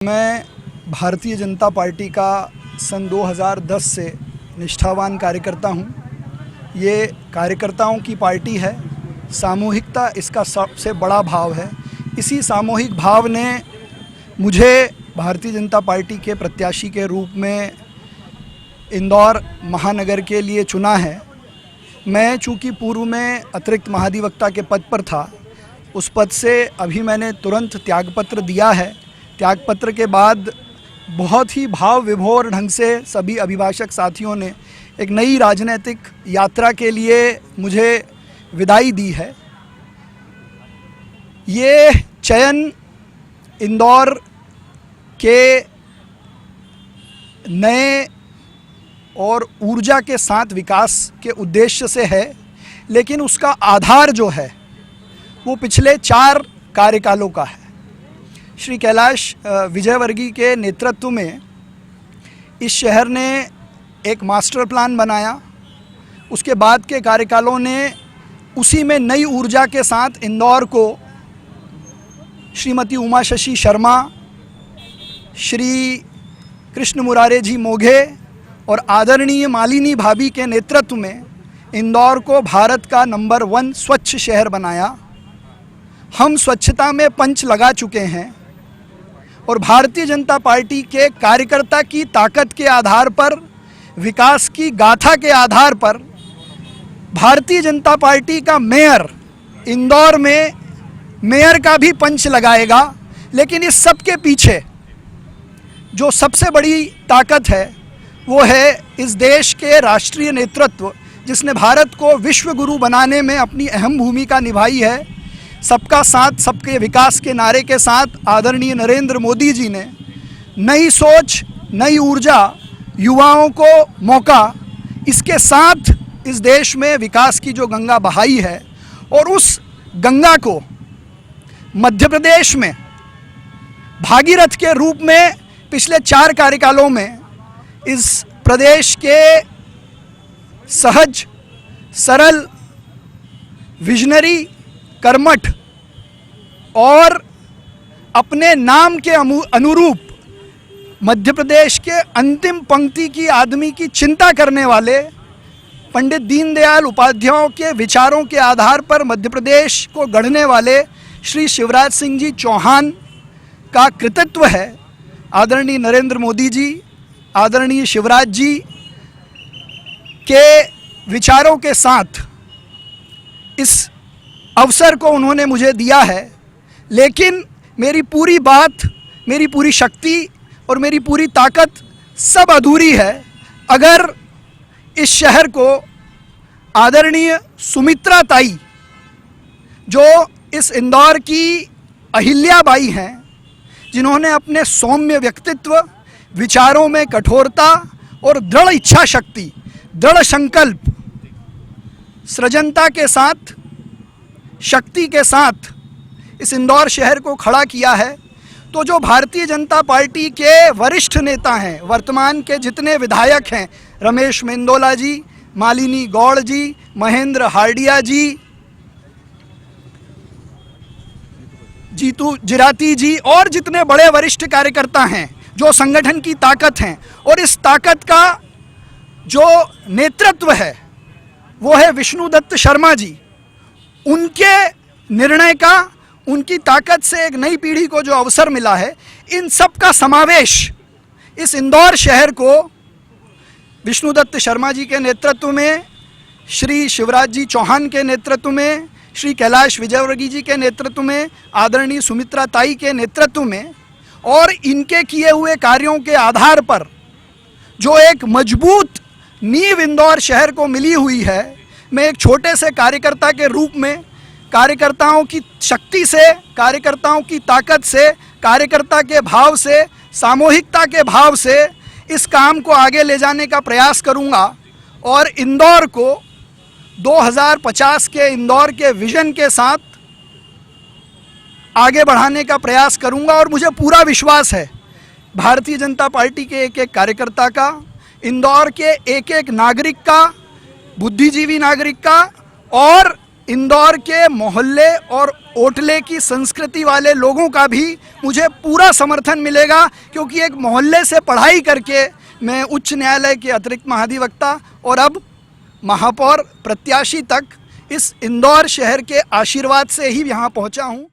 मैं भारतीय जनता पार्टी का सन 2010 से निष्ठावान कार्यकर्ता हूँ। ये कार्यकर्ताओं की पार्टी है, सामूहिकता इसका सबसे बड़ा भाव है। इसी सामूहिक भाव ने मुझे भारतीय जनता पार्टी के प्रत्याशी के रूप में इंदौर महानगर के लिए चुना है। मैं चूँकि पूर्व में अतिरिक्त महाधिवक्ता के पद पर था, उस पद से अभी मैंने तुरंत त्यागपत्र दिया है। त्यागपत्र के बाद बहुत ही भाव विभोर ढंग से सभी अभिभाषक साथियों ने एक नई राजनीतिक यात्रा के लिए मुझे विदाई दी है। ये चयन इंदौर के नए और ऊर्जा के साथ विकास के उद्देश्य से है, लेकिन उसका आधार जो है वो पिछले 4 कार्यकालों का है। श्री कैलाश विजयवर्गीय के नेतृत्व में इस शहर ने एक मास्टर प्लान बनाया। उसके बाद के कार्यकालों ने उसी में नई ऊर्जा के साथ इंदौर को श्रीमती उमा शशि शर्मा, श्री कृष्ण मुरारे जी मोघे और आदरणीय मालिनी भाभी के नेतृत्व में इंदौर को भारत का नंबर 1 स्वच्छ शहर बनाया। हम स्वच्छता में पंच लगा चुके हैं और भारतीय जनता पार्टी के कार्यकर्ता की ताकत के आधार पर, विकास की गाथा के आधार पर भारतीय जनता पार्टी का मेयर इंदौर में मेयर का भी पंच लगाएगा। लेकिन इस सब के पीछे जो सबसे बड़ी ताकत है वो है इस देश के राष्ट्रीय नेतृत्व, जिसने भारत को विश्व गुरु बनाने में अपनी अहम भूमिका निभाई है। सबका साथ सबके विकास के नारे के साथ आदरणीय नरेंद्र मोदी जी ने नई सोच, नई ऊर्जा, युवाओं को मौका, इसके साथ इस देश में विकास की जो गंगा बहाई है और उस गंगा को मध्य प्रदेश में भागीरथ के रूप में पिछले 4 कार्यकालों में इस प्रदेश के सहज, सरल, विजनरी, कर्मठ और अपने नाम के अनुरूप मध्य प्रदेश के अंतिम पंक्ति की आदमी की चिंता करने वाले पंडित दीनदयाल उपाध्याय के विचारों के आधार पर मध्य प्रदेश को गढ़ने वाले श्री शिवराज सिंह जी चौहान का कृतित्व है। आदरणीय नरेंद्र मोदी जी, आदरणीय शिवराज जी के विचारों के साथ इस अवसर को उन्होंने मुझे दिया है। लेकिन मेरी पूरी बात, मेरी पूरी शक्ति और मेरी पूरी ताकत सब अधूरी है अगर इस शहर को आदरणीय सुमित्रा ताई, जो इस इंदौर की अहिल्याबाई हैं, जिन्होंने अपने सौम्य व्यक्तित्व, विचारों में कठोरता और दृढ़ इच्छा शक्ति, दृढ़ संकल्प, सृजनता के साथ, शक्ति के साथ इस इंदौर शहर को खड़ा किया है। तो जो भारतीय जनता पार्टी के वरिष्ठ नेता हैं, वर्तमान के जितने विधायक हैं, रमेश मेंदोला जी, मालिनी गौड़ जी, महेंद्र हार्डिया जी, जीतू जिराती जी और जितने बड़े वरिष्ठ कार्यकर्ता हैं, जो संगठन की ताकत हैं, और इस ताकत का जो नेतृत्व है वो है विष्णुदत्त शर्मा जी। उनके निर्णय का, उनकी ताकत से एक नई पीढ़ी को जो अवसर मिला है, इन सब का समावेश इस इंदौर शहर को विष्णुदत्त शर्मा जी के नेतृत्व में, श्री शिवराज जी चौहान के नेतृत्व में, श्री कैलाश विजयवर्गीय जी के नेतृत्व में, आदरणीय सुमित्रा ताई के नेतृत्व में और इनके किए हुए कार्यों के आधार पर जो एक मजबूत नींव इंदौर शहर को मिली हुई है, मैं एक छोटे से कार्यकर्ता के रूप में कार्यकर्ताओं की शक्ति से, कार्यकर्ताओं की ताकत से, कार्यकर्ता के भाव से, सामूहिकता के भाव से इस काम को आगे ले जाने का प्रयास करूंगा और इंदौर को 2050 के इंदौर के विजन के साथ आगे बढ़ाने का प्रयास करूंगा। और मुझे पूरा विश्वास है भारतीय जनता पार्टी के एक एक कार्यकर्ता का, इंदौर के एक एक नागरिक का, बुद्धिजीवी नागरिक का और इंदौर के मोहल्ले और ओटले की संस्कृति वाले लोगों का भी मुझे पूरा समर्थन मिलेगा, क्योंकि एक मोहल्ले से पढ़ाई करके मैं उच्च न्यायालय के अतिरिक्त महाधिवक्ता और अब महापौर प्रत्याशी तक इस इंदौर शहर के आशीर्वाद से ही यहाँ पहुँचा हूँ।